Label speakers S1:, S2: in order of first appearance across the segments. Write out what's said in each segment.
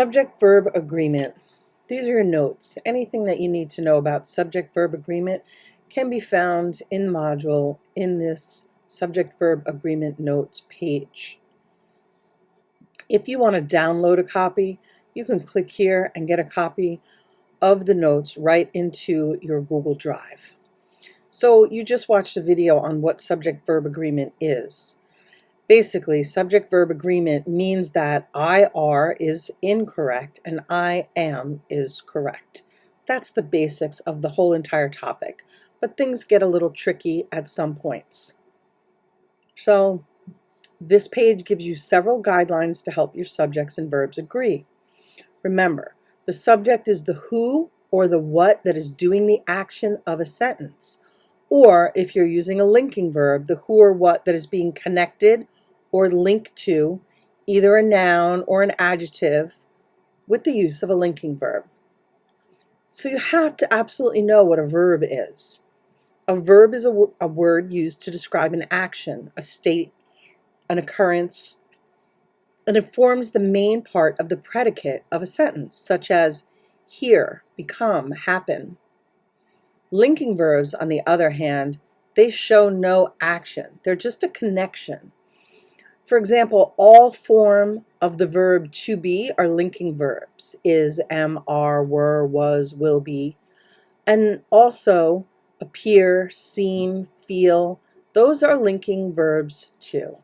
S1: Subject-verb agreement. These are your notes. Anything that you need to know about subject-verb agreement can be found in the module in this subject-verb agreement notes page. If you want to download a copy, you can click here and get a copy of the notes right into your Google Drive. So you just watched a video on what subject-verb agreement is. Basically, subject-verb agreement means that I are is incorrect and I am is correct. That's the basics of the whole entire topic, but things get a little tricky at some points. So this page gives you several guidelines to help your subjects and verbs agree. Remember, the subject is the who or the what that is doing the action of a sentence. Or if you're using a linking verb, the who or what that is being connected or linked to either a noun or an adjective with the use of a linking verb. So you have to absolutely know what a verb is. A verb is a word used to describe an action, a state, an occurrence, and it forms the main part of the predicate of a sentence, such as hear, become, happen. Linking verbs, on the other hand, they show no action. They're just a connection. For example, all form of the verb to be are linking verbs, is, am, are, were, was, will be. And also appear, seem, feel, those are linking verbs too.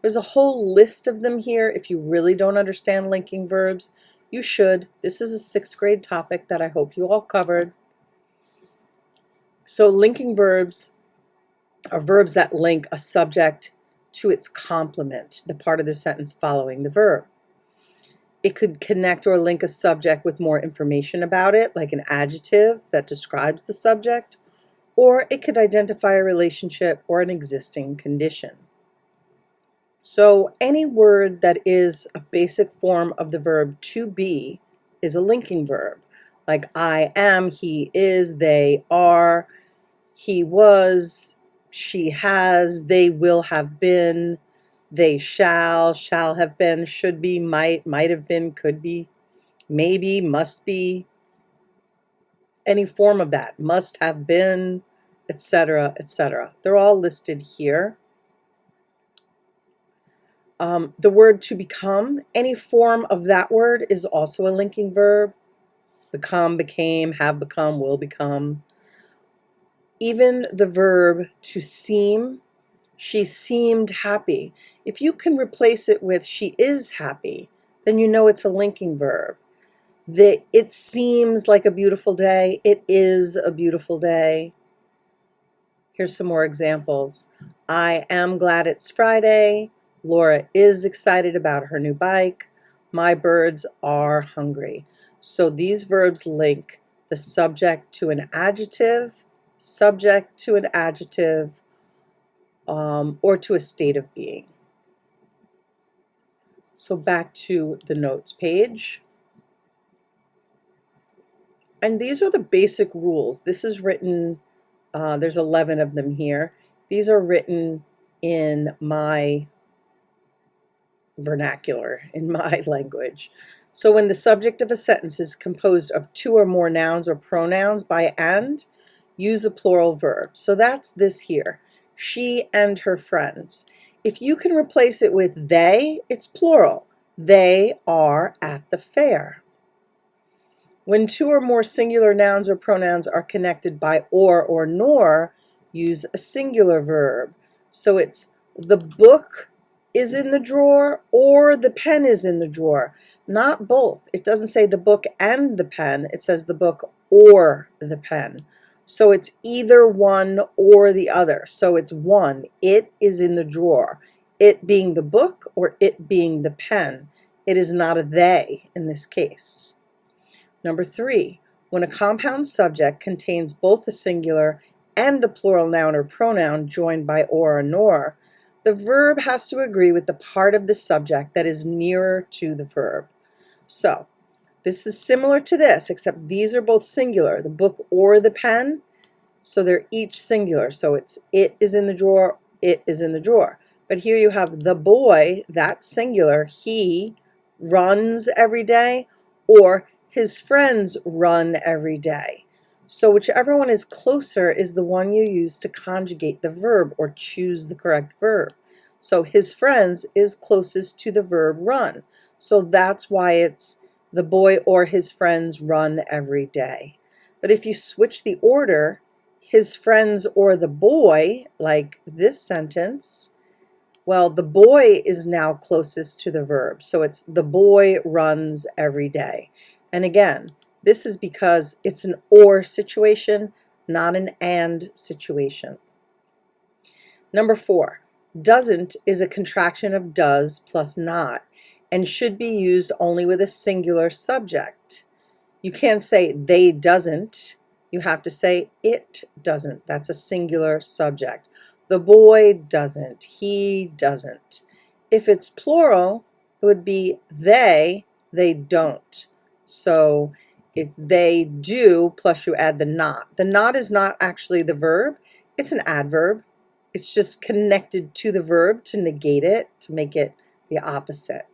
S1: There's a whole list of them here. If you really don't understand linking verbs, you should. This is a 6th grade topic that I hope you all covered. So linking verbs are verbs that link a subject to its complement, the part of the sentence following the verb. It could connect or link a subject with more information about it, like an adjective that describes the subject, or it could identify a relationship or an existing condition. So any word that is a basic form of the verb to be is a linking verb, like I am, he is, they are, he was, she has, they will have been, they shall have been, should be, might have been, could be, maybe, must be, any form of that, must have been, etc., etc. They're all listed here. The word to become, any form of that word is also a linking verb. Become, became, have become, will become. Even the verb to seem, she seemed happy. If you can replace it with she is happy, then you know it's a linking verb. It seems like a beautiful day. It is a beautiful day. Here's some more examples. I am glad it's Friday. Laura is excited about her new bike. My birds are hungry. So these verbs link the subject to an adjective, subject to an adjective, or to a state of being. So back to the notes page. And these are the basic rules. This is written, there's 11 of them here. These are written in my vernacular, in my language. So when the subject of a sentence is composed of 2 or more nouns or pronouns by and, use a plural verb. So that's this here, she and her friends. If you can replace it with they, it's plural. They are at the fair. When 2 or more singular nouns or pronouns are connected by or nor, use a singular verb. So it's the book is in the drawer or the pen is in the drawer. Not both. It doesn't say the book and the pen. It says the book or the pen. So it's either one or the other. So it's one. It is in the drawer. It being the book or it being the pen. It is not a they in this case. Number 3, when a compound subject contains both a singular and a plural noun or pronoun joined by or nor, the verb has to agree with the part of the subject that is nearer to the verb. So this is similar to this, except these are both singular, the book or the pen, so they're each singular. So it's it is in the drawer, it is in the drawer. But here you have the boy, that's singular, he runs every day, or his friends run every day. So whichever one is closer is the one you use to conjugate the verb or choose the correct verb. So his friends is closest to the verb run. So that's why it's the boy or his friends run every day. But if you switch the order, his friends or the boy, like this sentence, well, the boy is now closest to the verb. So it's the boy runs every day. And again, this is because it's an or situation, not an and situation. Number 4, doesn't is a contraction of does plus not and should be used only with a singular subject. You can't say they doesn't. You have to say it doesn't. That's a singular subject. The boy doesn't. He doesn't. If it's plural, it would be they don't. So it's they do plus you add the not. The not is not actually the verb. It's an adverb. It's just connected to the verb to negate it, to make it the opposite.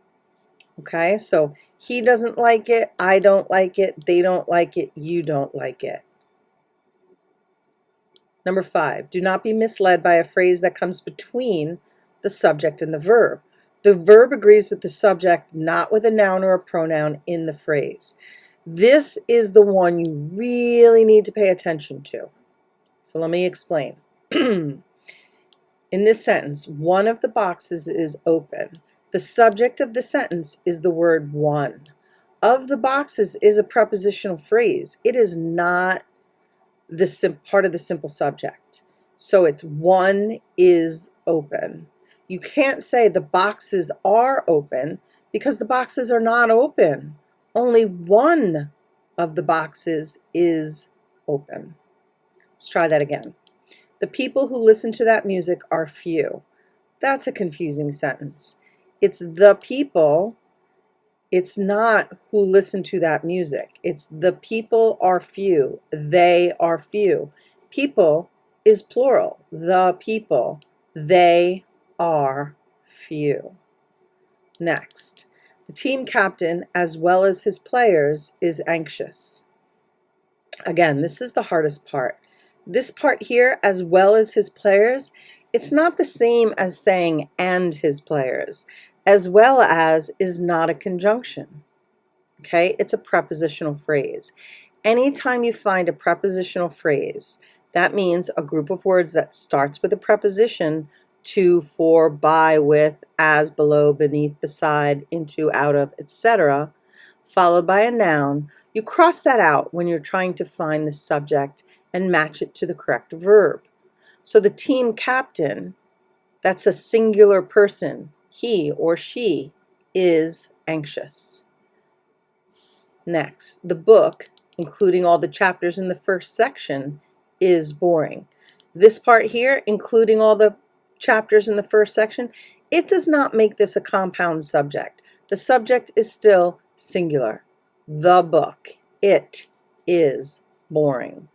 S1: Okay, so he doesn't like it, I don't like it, they don't like it, you don't like it. Number 5, do not be misled by a phrase that comes between the subject and the verb. The verb agrees with the subject, not with a noun or a pronoun in the phrase. This is the one you really need to pay attention to. So let me explain. In this sentence, one of the boxes is open. The subject of the sentence is the word one. Of the boxes is a prepositional phrase. It is not the part of the simple subject. So it's one is open. You can't say the boxes are open because the boxes are not open. Only one of the boxes is open. Let's try that again. The people who listen to that music are few. That's a confusing sentence. It's the people. It's not who listen to that music. It's the people are few. They are few. People is plural. The people. They are few. Next, the team captain, as well as his players, is anxious. Again, this is the hardest part. This part here, as well as his players, it's not the same as saying and his players. As well as is not a conjunction. Okay, it's a prepositional phrase. Anytime you find a prepositional phrase, that means a group of words that starts with a preposition, to, for, by, with, as, below, beneath, beside, into, out of, etc., followed by a noun. You cross that out when you're trying to find the subject and match it to the correct verb. So the team captain, that's a singular person. He or she is anxious. Next, the book, including all the chapters in the first section, is boring. This part here, including all the chapters in the first section, it does not make this a compound subject. The subject is still singular. The book, it is boring.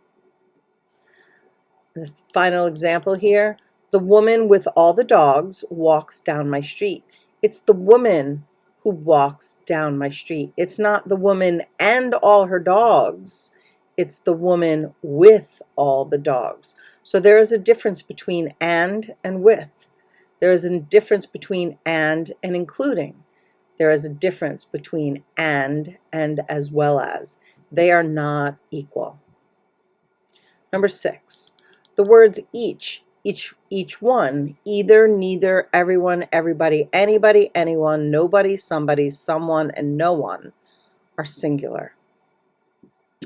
S1: The final example here, the woman with all the dogs walks down my street. It's the woman who walks down my street. It's not the woman and all her dogs. It's the woman with all the dogs. So there is a difference between and with. There is a difference between and including. There is a difference between and as well as. They are not equal. Number 6. The words each one, either, neither, everyone, everybody, anybody, anyone, nobody, somebody, someone, and no one are singular.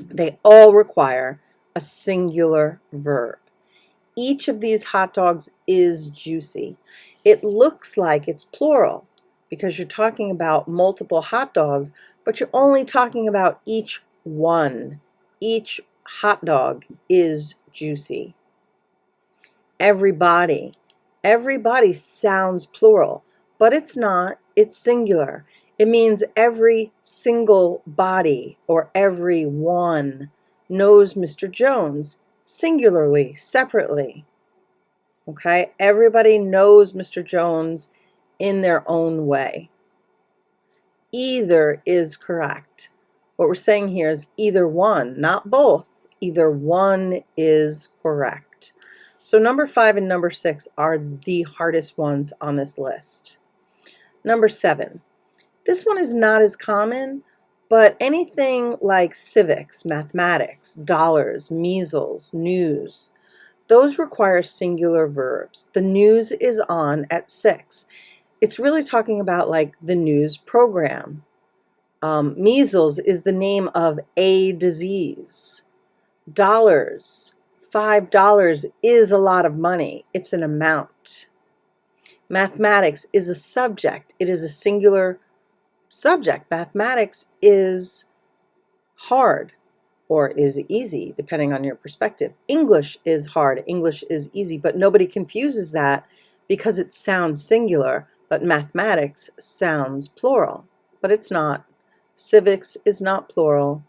S1: They all require a singular verb. Each of these hot dogs is juicy. It looks like it's plural because you're talking about multiple hot dogs, but you're only talking about each one. Each hot dog is juicy. Everybody. Everybody sounds plural, but it's not. It's singular. It means every single body or every one knows Mr. Jones singularly, separately. Okay? Everybody knows Mr. Jones in their own way. Either is correct. What we're saying here is either one, not both. Either one is correct. So number 5 and number 6 are the hardest ones on this list. Number 7. This one is not as common, but anything like civics, mathematics, dollars, measles, news, those require singular verbs. The news is on at 6. It's really talking about like the news program. Measles is the name of a disease. Dollars, $5 is a lot of money. It's an amount. Mathematics is a subject. It is a singular subject. Mathematics is hard or is easy, depending on your perspective. English is hard. English is easy, but nobody confuses that because it sounds singular, but mathematics sounds plural, but it's not. Civics is not plural.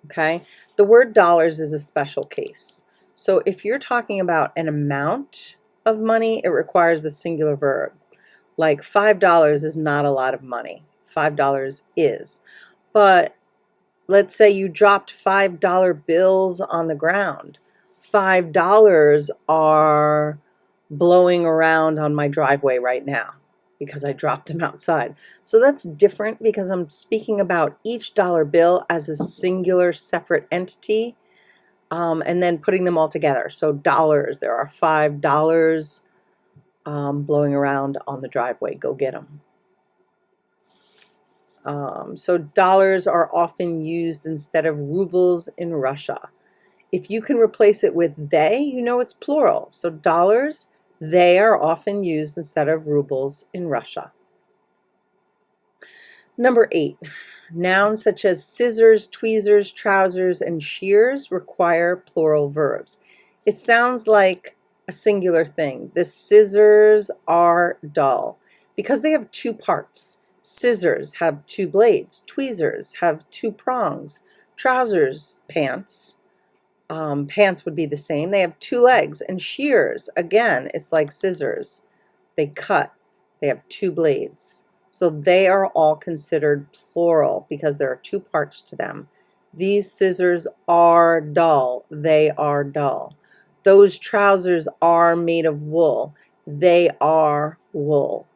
S1: Okay? The word dollars is a special case. So if you're talking about an amount of money, it requires the singular verb. Like $5 is not a lot of money. $5 is. But let's say you dropped $5 bills on the ground. $5 are blowing around on my driveway right now because I dropped them outside. So that's different because I'm speaking about each dollar bill as a singular separate entity, and then putting them all together. So dollars, there are $5 blowing around on the driveway. Go get them. So dollars are often used instead of rubles in Russia. If you can replace it with they, you know it's plural. So dollars, they are often used instead of rubles in Russia. Number 8, nouns such as scissors, tweezers, trousers, and shears require plural verbs. It sounds like a singular thing. The scissors are dull because they have 2 parts. Scissors have 2 blades. Tweezers have 2 prongs. Trousers, pants. Pants would be the same. They have 2 legs. And shears, again, it's like scissors. They cut. They have 2 blades. So they are all considered plural because there are 2 parts to them. These scissors are dull. They are dull. Those trousers are made of wool. They are wool.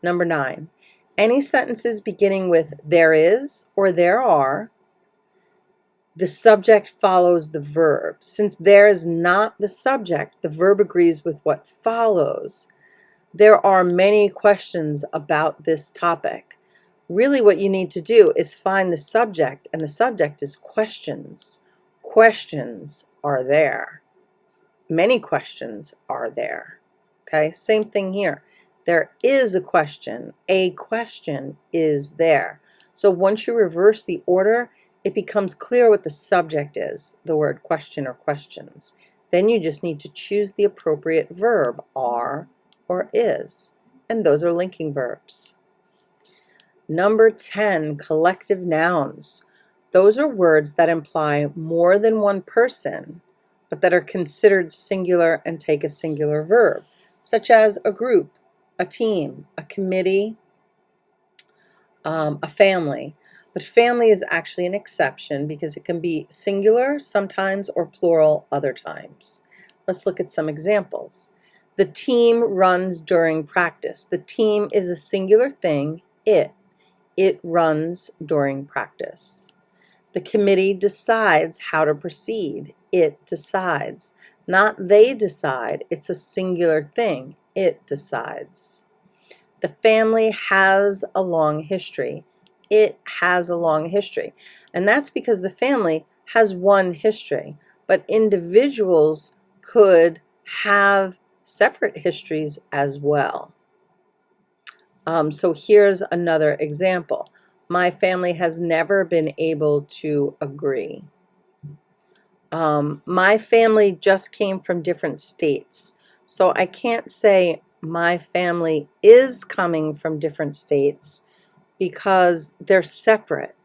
S1: Number 9, any sentences beginning with there is or there are, the subject follows the verb. Since there is not the subject, the verb agrees with what follows. There are many questions about this topic. Really what you need to do is find the subject, and the subject is questions. Questions are there. Many questions are there. Okay, same thing here. There is a question. A question is there. So once you reverse the order, it becomes clear what the subject is, the word question or questions. Then you just need to choose the appropriate verb, are or is, and those are linking verbs. Number 10, collective nouns. Those are words that imply more than one person, but that are considered singular and take a singular verb, such as a group, a team, a committee, a family. But family is actually an exception because it can be singular sometimes or plural other times. Let's look at some examples. The team runs during practice. The team is a singular thing, it. It runs during practice. The committee decides how to proceed. It decides. Not they decide. It's a singular thing. It decides. The family has a long history. It has a long history. And that's because the family has one history. But individuals could have separate histories as well. So here's another example. My family has never been able to agree. My family just came from different states. So I can't say my family is coming from different states because they're separate.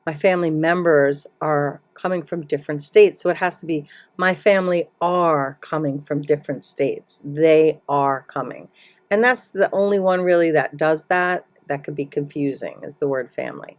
S1: My family members are coming from different states. So it has to be my family are coming from different states. They are coming. And that's the only one really that does that. That could be confusing is the word family.